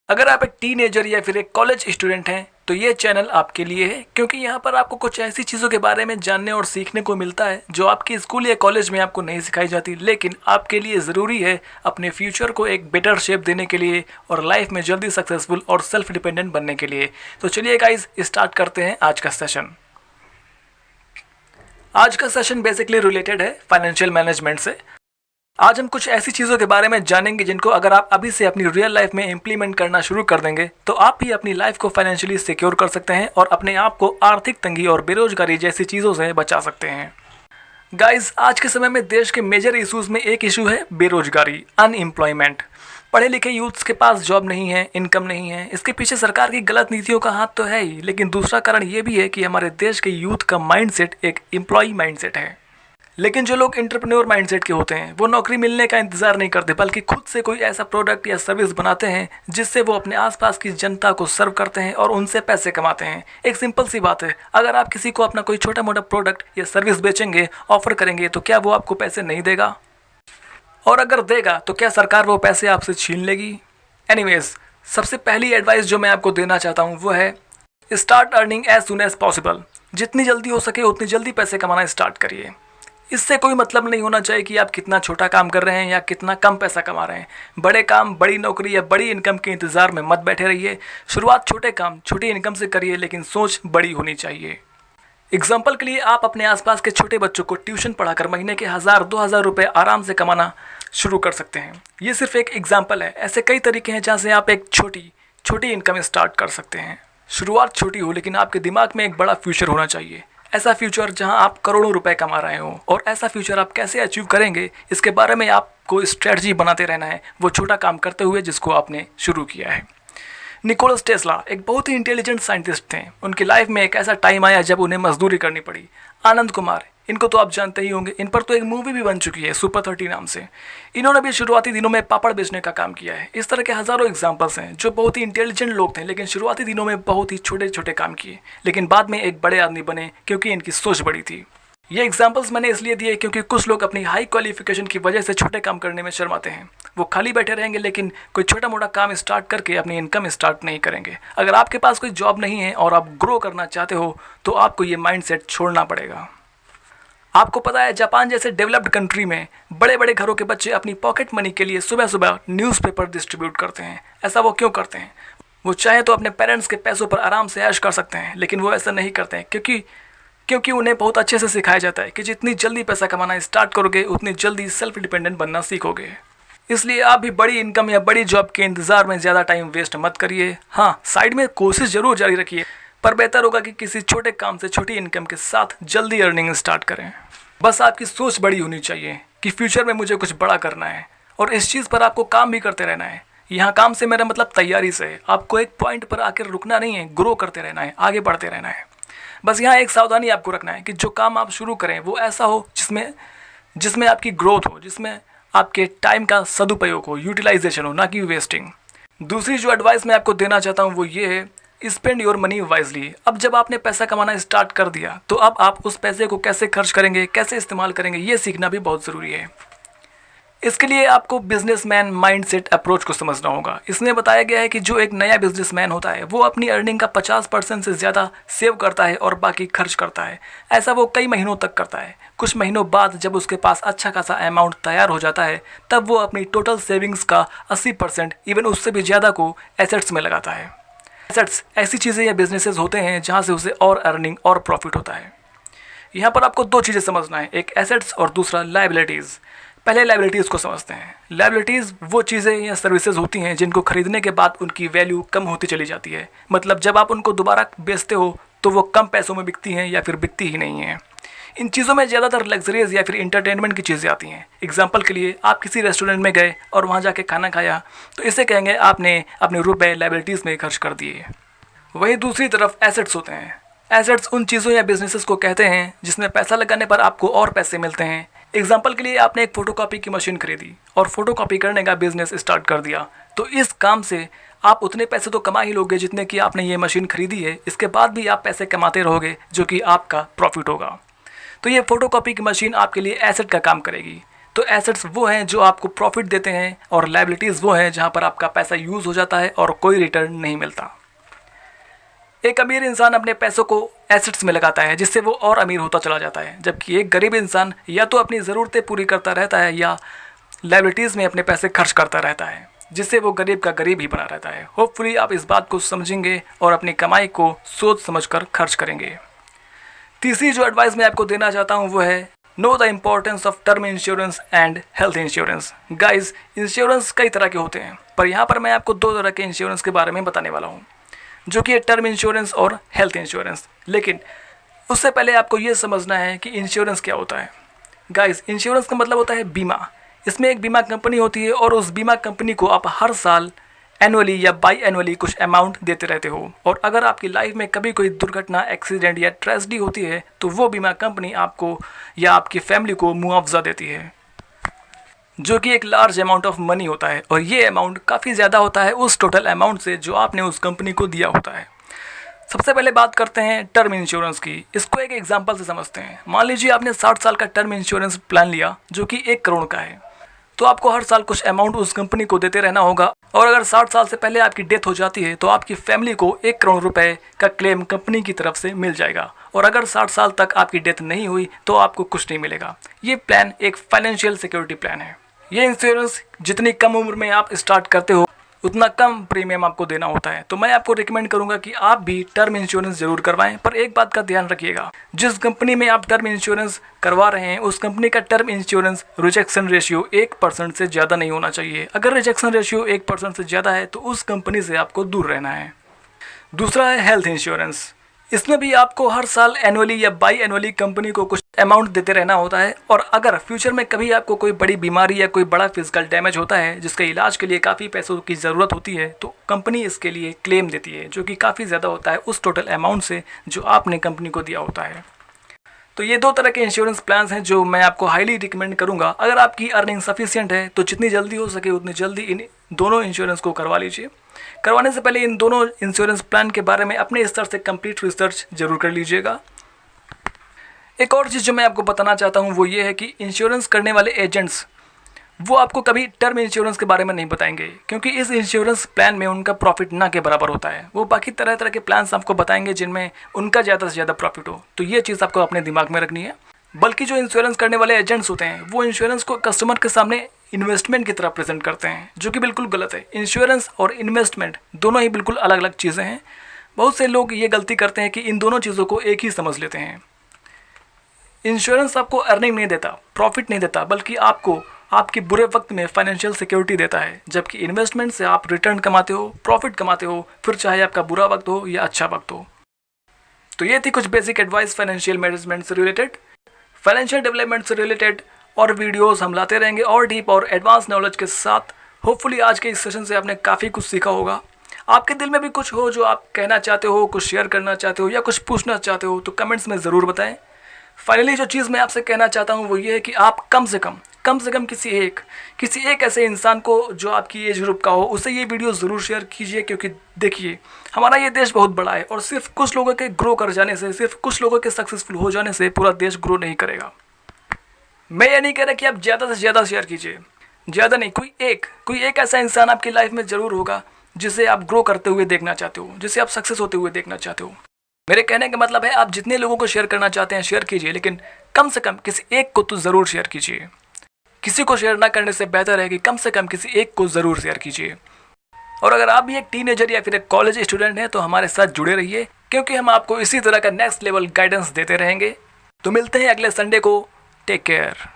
अगर आप एक टीनेजर या फिर एक कॉलेज स्टूडेंट हैं तो ये चैनल आपके लिए है, क्योंकि यहाँ पर आपको कुछ ऐसी चीज़ों के बारे में जानने और सीखने को मिलता है जो आपकी स्कूल या कॉलेज में आपको नहीं सिखाई जाती, लेकिन आपके लिए ज़रूरी है अपने फ्यूचर को एक बेटर शेप देने के लिए और लाइफ में जल्दी सक्सेसफुल और सेल्फ डिपेंडेंट बनने के लिए। तो चलिए गाइस, स्टार्ट करते हैं आज का सेशन। आज का सेशन बेसिकली रिलेटेड है फाइनेंशियल मैनेजमेंट से। आज हम कुछ ऐसी चीज़ों के बारे में जानेंगे जिनको अगर आप अभी से अपनी रियल लाइफ में इम्प्लीमेंट करना शुरू कर देंगे तो आप भी अपनी लाइफ को फाइनेंशियली सिक्योर कर सकते हैं और अपने आप को आर्थिक तंगी और बेरोजगारी जैसी चीज़ों से बचा सकते हैं। गाइस, आज के समय में देश के मेजर इश्यूज़ में एक इशू है बेरोजगारी, अनएम्प्लॉयमेंट। पढ़े लिखे यूथ्स के पास जॉब नहीं है, इनकम नहीं है। इसके पीछे सरकार की गलत नीतियों का हाथ तो है ही, लेकिन दूसरा कारण ये भी है कि हमारे देश के यूथ का माइंडसेट एक एम्प्लॉय माइंडसेट है। लेकिन जो लोग एंटरप्रेन्योर माइंडसेट के होते हैं वो नौकरी मिलने का इंतजार नहीं करते, बल्कि खुद से कोई ऐसा प्रोडक्ट या सर्विस बनाते हैं जिससे वो अपने आसपास की जनता को सर्व करते हैं और उनसे पैसे कमाते हैं। एक सिंपल सी बात है, अगर आप किसी को अपना कोई छोटा मोटा प्रोडक्ट या सर्विस बेचेंगे, ऑफर करेंगे, तो क्या वो आपको पैसे नहीं देगा? और अगर देगा तो क्या सरकार वो पैसे आपसे छीन लेगी? एनीवेज, सबसे पहली एडवाइस जो मैं आपको देना चाहता हूँ वो है start earning as soon as possible. जितनी जल्दी हो सके उतनी जल्दी पैसे कमाना स्टार्ट करिए। इससे कोई मतलब नहीं होना चाहिए कि आप कितना छोटा काम कर रहे हैं या कितना कम पैसा कमा रहे हैं। बड़े काम, बड़ी नौकरी या बड़ी इनकम के इंतज़ार में मत बैठे रहिए। शुरुआत छोटे काम, छोटी इनकम से करिए, लेकिन सोच बड़ी होनी चाहिए। एग्जाम्पल के लिए आप अपने आसपास के छोटे बच्चों को ट्यूशन पढ़ाकर महीने के 1000-2000 रुपये आराम से कमाना शुरू कर सकते हैं। ये सिर्फ एक एग्जाम्पल है, ऐसे कई तरीके हैं जहाँ से आप एक छोटी इनकम स्टार्ट कर सकते हैं। शुरुआत छोटी हो, लेकिन आपके दिमाग में एक बड़ा फ्यूचर होना चाहिए। ऐसा फ्यूचर जहां आप करोड़ों रुपए कमा रहे हो। और ऐसा फ्यूचर आप कैसे अचीव करेंगे, इसके बारे में आपको स्ट्रेटजी बनाते रहना है, वो छोटा काम करते हुए जिसको आपने शुरू किया है। निकोलस टेस्ला एक बहुत ही इंटेलिजेंट साइंटिस्ट थे। उनकी लाइफ में एक ऐसा टाइम आया जब उन्हें मजदूरी करनी पड़ी। आनंद कुमार, इनको तो आप जानते ही होंगे, इन पर तो एक मूवी भी बन चुकी है सुपर 30 नाम से। इन्होंने भी शुरुआती दिनों में पापड़ बेचने का काम किया है। इस तरह के हज़ारों एग्जाम्पल्स हैं जो बहुत ही इंटेलिजेंट लोग थे, लेकिन शुरुआती दिनों में बहुत ही छोटे छोटे काम किए, लेकिन बाद में एक बड़े आदमी बने क्योंकि इनकी सोच बड़ी थी। ये एग्जाम्पल्स मैंने इसलिए दिए क्योंकि कुछ लोग अपनी हाई क्वालिफिकेशन की वजह से छोटे काम करने में शर्माते हैं। वो खाली बैठे रहेंगे, लेकिन कोई छोटा मोटा काम स्टार्ट करके अपनी इनकम स्टार्ट नहीं करेंगे। अगर आपके पास कोई जॉब नहीं है और आप ग्रो करना चाहते हो तो आपको ये माइंडसेट छोड़ना पड़ेगा। आपको पता है, जापान जैसे डेवलप्ड कंट्री में बड़े बड़े घरों के बच्चे अपनी पॉकेट मनी के लिए सुबह सुबह न्यूज़पेपर डिस्ट्रीब्यूट करते हैं। ऐसा वो क्यों करते हैं? वो चाहे तो अपने पेरेंट्स के पैसों पर आराम से ऐश कर सकते हैं, लेकिन वो ऐसा नहीं करते हैं क्योंकि उन्हें बहुत अच्छे से सिखाया जाता है कि जितनी जल्दी पैसा कमाना स्टार्ट करोगे उतनी जल्दी सेल्फ डिपेंडेंट बनना सीखोगे। इसलिए आप भी बड़ी इनकम या बड़ी जॉब के इंतज़ार में ज़्यादा टाइम वेस्ट मत करिए। हाँ, साइड में कोशिश जरूर जारी रखिए, पर बेहतर होगा कि किसी छोटे काम से छोटी इनकम के साथ जल्दी अर्निंग स्टार्ट करें। बस आपकी सोच बड़ी होनी चाहिए कि फ्यूचर में मुझे कुछ बड़ा करना है, और इस चीज़ पर आपको काम भी करते रहना है। यहाँ काम से मेरा मतलब तैयारी से है। आपको एक पॉइंट पर आकर रुकना नहीं है, ग्रो करते रहना है, आगे बढ़ते रहना है। बस यहाँ एक सावधानी आपको रखना है कि जो काम आप शुरू करें वो ऐसा हो जिसमें आपकी ग्रोथ हो, जिसमें आपके टाइम का सदुपयोग हो, यूटिलाइजेशन हो, ना कि वेस्टिंग। दूसरी जो एडवाइस मैं आपको देना चाहता हूँ वो ये है, स्पेंड योर मनी वाइजली। अब जब आपने पैसा कमाना स्टार्ट कर दिया तो अब आप उस पैसे को कैसे खर्च करेंगे, कैसे इस्तेमाल करेंगे, ये सीखना भी बहुत ज़रूरी है। इसके लिए आपको बिजनेसमैन माइंडसेट अप्रोच को समझना होगा। इसमें बताया गया है कि जो एक नया बिजनेसमैन होता है वो अपनी अर्निंग का 50% से ज़्यादा सेव करता है और बाकी खर्च करता है। ऐसा वो कई महीनों तक करता है। कुछ महीनों बाद जब उसके पास अच्छा खासा अमाउंट तैयार हो जाता है तब वो अपनी टोटल सेविंग्स का 80%, इवन उससे भी ज़्यादा को एसेट्स में लगाता है। एसेट्स ऐसी चीज़ें या बिजनेसेस होते हैं जहाँ से उसे और अर्निंग और प्रॉफिट होता है। यहाँ पर आपको दो चीज़ें समझना है, एक एसेट्स और दूसरा लायबिलिटीज़। पहले लायबिलिटीज़ को समझते हैं। लायबिलिटीज़ वो चीज़ें या सर्विसेज होती हैं जिनको खरीदने के बाद उनकी वैल्यू कम होती चली जाती है। मतलब जब आप उनको दोबारा बेचते हो तो वो कम पैसों में बिकती हैं या फिर बिकती ही नहीं हैं। इन चीज़ों में ज़्यादातर लग्जरीज या फिर इंटरटेनमेंट की चीज़ें आती हैं। एग्जाम्पल के लिए, आप किसी रेस्टोरेंट में गए और वहाँ जाके खाना खाया तो इसे कहेंगे आपने अपने रुपए लायबिलिटीज़ में खर्च कर दिए। वहीं दूसरी तरफ एसेट्स होते हैं। एसेट्स उन चीज़ों या बिजनेसेस को कहते हैं जिसमें पैसा लगाने पर आपको और पैसे मिलते हैं। एग्जाम्पल के लिए, आपने एक फ़ोटोकॉपी की मशीन खरीदी और फ़ोटोकॉपी करने का बिजनेस स्टार्ट कर दिया, तो इस काम से आप उतने पैसे तो कमा ही लोगे जितने कि आपने ये मशीन खरीदी है। इसके बाद भी आप पैसे कमाते रहोगे जो कि आपका प्रॉफिट होगा। तो ये फ़ोटोकॉपी की मशीन आपके लिए एसेट का काम करेगी। तो एसेट्स वो हैं जो आपको प्रॉफिट देते हैं और लायबिलिटीज़ वो हैं जहाँ पर आपका पैसा यूज़ हो जाता है और कोई रिटर्न नहीं मिलता। एक अमीर इंसान अपने पैसों को एसेट्स में लगाता है जिससे वो और अमीर होता चला जाता है, जबकि एक गरीब इंसान या तो अपनी ज़रूरतें पूरी करता रहता है या लायबिलिटीज़ में अपने पैसे खर्च करता रहता है, जिससे वो गरीब का गरीब ही बना रहता है। होपफुली आप इस बात को समझेंगे और अपनी कमाई को सोच समझकर खर्च करेंगे। तीसरी जो एडवाइस मैं आपको देना चाहता हूँ वो है know the importance of term insurance and health insurance. Guys, insurance कई तरह के होते हैं, पर यहाँ पर मैं आपको दो तरह के इंश्योरेंस के बारे में बताने वाला हूँ, जो कि है टर्म इंश्योरेंस और हेल्थ इंश्योरेंस। लेकिन उससे पहले आपको ये समझना है कि इंश्योरेंस क्या होता है। गाइस, इंश्योरेंस का मतलब होता है बीमा। इसमें एक बीमा कंपनी होती है और उस बीमा कंपनी को आप हर साल एनुअली या बाई एनुअली कुछ अमाउंट देते रहते हो, और अगर आपकी लाइफ में कभी कोई दुर्घटना, एक्सीडेंट या ट्रेजेडी होती है तो वो बीमा कंपनी आपको या आपकी फैमिली को मुआवजा देती है, जो कि एक लार्ज अमाउंट ऑफ मनी होता है, और ये अमाउंट काफ़ी ज़्यादा होता है उस टोटल अमाउंट से जो आपने उस कंपनी को दिया होता है। सबसे पहले बात करते हैं टर्म इंश्योरेंस की। इसको एक एग्जांपल से समझते हैं। मान लीजिए आपने 60 साल का टर्म इंश्योरेंस प्लान लिया जो कि 1 करोड़ का है, तो आपको हर साल कुछ अमाउंट उस कंपनी को देते रहना होगा, और अगर 60 साल से पहले आपकी डेथ हो जाती है तो आपकी फैमिली को 1 करोड़ रुपए का क्लेम कंपनी की तरफ से मिल जाएगा, और अगर 60 साल तक आपकी डेथ नहीं हुई तो आपको कुछ नहीं मिलेगा। ये प्लान एक फाइनेंशियल सिक्योरिटी प्लान है। ये इंश्योरेंस जितनी कम उम्र में आप स्टार्ट करते हो उतना कम प्रीमियम आपको देना होता है। तो मैं आपको रिकमेंड करूंगा कि आप भी टर्म इंश्योरेंस जरूर करवाएं, पर एक बात का ध्यान रखिएगा, जिस कंपनी में आप टर्म इंश्योरेंस करवा रहे हैं उस कंपनी का टर्म इंश्योरेंस रिजेक्शन रेशियो 1% से ज़्यादा नहीं होना चाहिए। अगर रिजेक्शन रेशियो 1% से ज़्यादा है तो उस कंपनी से आपको दूर रहना है। दूसरा है हेल्थ इंश्योरेंस। इसमें भी आपको हर साल एनुअली या बाई एनुअली कंपनी को कुछ अमाउंट देते रहना होता है, और अगर फ्यूचर में कभी आपको कोई बड़ी बीमारी या कोई बड़ा फिजिकल डैमेज होता है जिसके इलाज के लिए काफ़ी पैसों की ज़रूरत होती है तो कंपनी इसके लिए क्लेम देती है, जो कि काफ़ी ज़्यादा होता है उस टोटल अमाउंट से जो आपने कंपनी को दिया होता है। तो ये दो तरह के इंश्योरेंस प्लान्स हैं जो मैं आपको हाईली रिकमेंड करूंगा। अगर आपकी अर्निंग सफिशिएंट है तो जितनी जल्दी हो सके उतनी जल्दी इन दोनों इंश्योरेंस को करवा लीजिए। करवाने से पहले इन दोनों इंश्योरेंस प्लान के बारे में अपने स्तर से कंप्लीट रिसर्च जरूर कर लीजिएगा। एक और चीज़ जो मैं आपको बताना चाहता हूँ वो ये है कि इंश्योरेंस करने वाले एजेंट्स वो आपको कभी टर्म इंश्योरेंस के बारे में नहीं बताएंगे, क्योंकि इस इंश्योरेंस प्लान में उनका प्रॉफिट ना के बराबर होता है। वो बाकी तरह तरह के प्लान्स आपको बताएंगे जिनमें उनका ज़्यादा से ज़्यादा प्रॉफिट हो। तो ये चीज़ आपको अपने दिमाग में रखनी है। बल्कि जो इंश्योरेंस करने वाले एजेंट्स होते हैं वो इंश्योरेंस को कस्टमर के सामने इन्वेस्टमेंट की तरह प्रेजेंट करते हैं, जो कि बिल्कुल गलत है। इंश्योरेंस और इन्वेस्टमेंट दोनों ही बिल्कुल अलग अलग चीज़ें हैं। बहुत से लोग ये गलती करते हैं कि इन दोनों चीज़ों को एक ही समझ लेते हैं। इंश्योरेंस आपको अर्निंग नहीं देता, प्रॉफिट नहीं देता, बल्कि आपको आपके बुरे वक्त में फाइनेंशियल सिक्योरिटी देता है, जबकि इन्वेस्टमेंट से आप रिटर्न कमाते हो, प्रॉफिट कमाते हो, फिर चाहे आपका बुरा वक्त हो या अच्छा वक्त हो। तो ये थी कुछ बेसिक एडवाइस फाइनेंशियल मैनेजमेंट से रिलेटेड, फाइनेंशियल डेवलपमेंट से रिलेटेड, और वीडियोस हम लाते रहेंगे और डीप और एडवांस नॉलेज के साथ। होपफुली आज के इस सेशन से आपने काफ़ी कुछ सीखा होगा। आपके दिल में भी कुछ हो जो आप कहना चाहते हो, कुछ शेयर करना चाहते हो या कुछ पूछना चाहते हो तो कमेंट्स में ज़रूर बताएं। फाइनली जो चीज़ मैं आपसे कहना चाहता हूँ वो ये है कि आप कम से कम किसी एक ऐसे इंसान को जो आपकी एज ग्रुप का हो उसे ये वीडियो ज़रूर शेयर कीजिए, क्योंकि देखिए हमारा ये देश बहुत बड़ा है और सिर्फ कुछ लोगों के ग्रो कर जाने से, सिर्फ कुछ लोगों के सक्सेसफुल हो जाने से पूरा देश ग्रो नहीं करेगा। मैं ये नहीं कह रहा कि आप ज़्यादा से ज़्यादा शेयर कीजिए, ज़्यादा नहीं, कोई एक ऐसा इंसान आपकी लाइफ में ज़रूर होगा जिसे आप ग्रो करते हुए देखना चाहते हो, जिसे आप सक्सेस होते हुए देखना चाहते हो। मेरे कहने का मतलब है आप जितने लोगों को शेयर करना चाहते हैं शेयर कीजिए, लेकिन कम से कम किसी एक को तो ज़रूर शेयर कीजिए। किसी को शेयर ना करने से बेहतर है कि कम से कम किसी एक को ज़रूर शेयर कीजिए। और अगर आप भी एक टीनेजर या फिर एक कॉलेज स्टूडेंट हैं तो हमारे साथ जुड़े रहिए, क्योंकि हम आपको इसी तरह का नेक्स्ट लेवल गाइडेंस देते रहेंगे। तो मिलते हैं अगले संडे को। Take care.